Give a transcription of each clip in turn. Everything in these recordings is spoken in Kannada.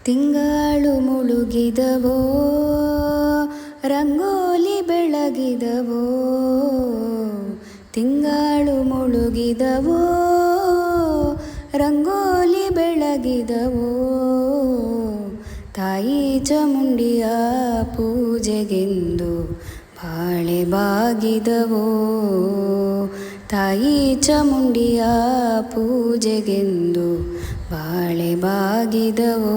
ತಿಂಗಳು ಮುಳುಗಿದವೋ, ರಂಗೋಲಿ ಬೆಳಗಿದವೋ. ತಿಂಗಳು ಮುಳುಗಿದವೋ, ರಂಗೋಲಿ ಬೆಳಗಿದವೋ. ತಾಯಿ ಚಾಮುಂಡಿಯ ಪೂಜೆಗೆಂದು ಬಾಳೆ ಬಾಗಿದವೋ. ತಾಯಿ ಚಾಮುಂಡಿಯ ಪೂಜೆಗೆಂದು ಬಾಳೆ ಬಾಗಿದವೋ.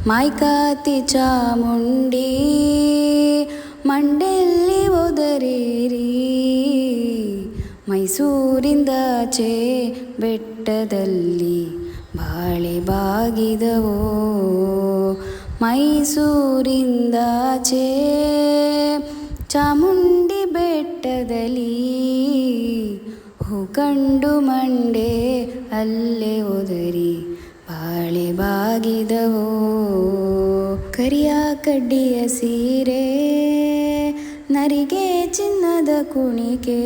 ಮಾಯ್ಕಾತಿ ಚಾಮುಂಡಿ ಮಂಡೆಯಲ್ಲಿ ಒದರೇರಿ, ಮೈಸೂರಿಂದಾಚೆ ಬೆಟ್ಟದಲ್ಲಿ ಬಾಳೆ ಬಾಗಿದವೋ. ಮೈಸೂರಿಂದಾಚೆ ಚಾಮುಂಡಿ ಬೆಟ್ಟದಲ್ಲಿ ಹೂ ಕಂಡು ಮಂಡೆ ಅಲ್ಲೇ ಒದರಿ ಬಾಳೆ ಬಾಗಿದವೋ. ಕರಿಯ ಕಡ್ಡಿಯ ಸೀರೆ, ನರಿಗೆ ಚಿನ್ನದ ಕುಣಿಕೆ.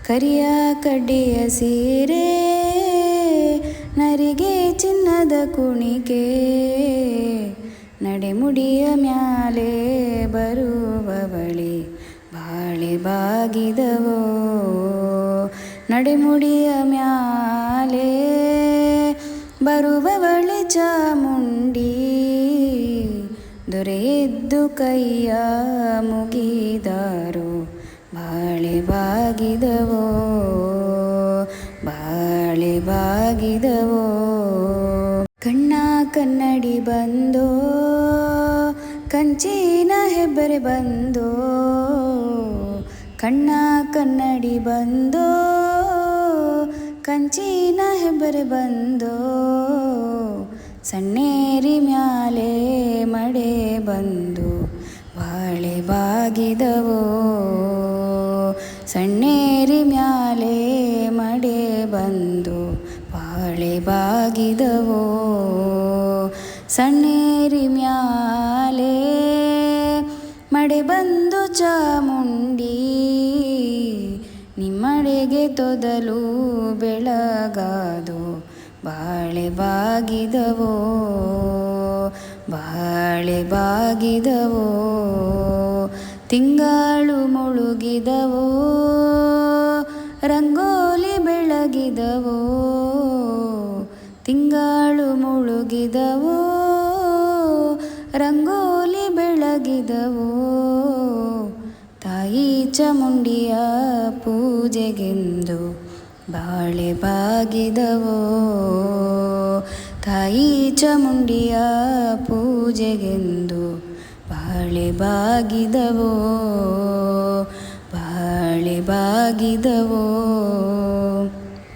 ಕರಿಯ ಕಡ್ಡಿಯ ಸೀರೆ, ನರಿಗೆ ಚಿನ್ನದ ಕುಣಿಕೆ. ನಡೆಮುಡಿಯ ಮ್ಯಾಲೆ ಬರುವವಳೆ ಬಾಳೆ ಬಾಗಿದವೋ. ನಡೆಮುಡಿಯ ಮ್ಯಾಲೆ ಬರುವವಳೆ ಚಾಮುಂಡಿ, ದೊರೆಯೆದ್ದು ಕೈಯ ಮುಗಿದಾರೋ ಬಾಳೆ ಬಾಗಿದವೋ. ಬಾಳೆ ಬಾಗಿದವೋ. ಕಣ್ಣ ಕನ್ನಡಿ ಬಂದೋ, ಕಂಚಿನ ಹೆಬ್ಬರೆ ಬಂದೋ. ಕಣ್ಣ ಕನ್ನಡಿ ಬಂದೋ, ಕಂಚಿನ ಹೆಬ್ಬರೆ ಬಂದೋ. ಸಣ್ಣೇರಿ ಮ್ಯಾಲೆ ಮಡೆ ಬಂದು ಬಾಳೆ ಬಾಗಿದವೋ. ಸಣ್ಣೇರಿ ಮ್ಯಾಲೆ ಮಡೆ ಬಂದು ಬಾಳೆ ಬಾಗಿದವೋ. ಸಣ್ಣೇರಿ ಮ್ಯಾಲೆ ಮಡೆ ಬಂದು ಚಾಮುಂಡಿ, ನಿಮ್ಮಡೆಗೆ ತೊದಲು ಬೆಳಗಾದೋ ಬಾಳೆ ಬಾಗಿದವೋ. ಬಾಳೆ ಬಾಗಿದವೋ. ತಿಂಗಳು ಮುಳುಗಿದವೋ, ರಂಗೋಲಿ ಬೆಳಗಿದವೋ. ತಿಂಗಳು ಮುಳುಗಿದವೋ, ರಂಗೋಲಿ ಬೆಳಗಿದವೋ. ತಾಯಿ ಚಾಮುಂಡಿಯ ಪೂಜೆಗೆಂದು ಬಾಳೆ ಬಾಗಿದವೋ. ತಾಯಿ ಚಾಮುಂಡಿಯ ಪೂಜೆಗೆಂದು ಬಾಳೆ ಬಾಗಿದವೋ. ಬಾಳೆ ಬಾಗಿದವೋ.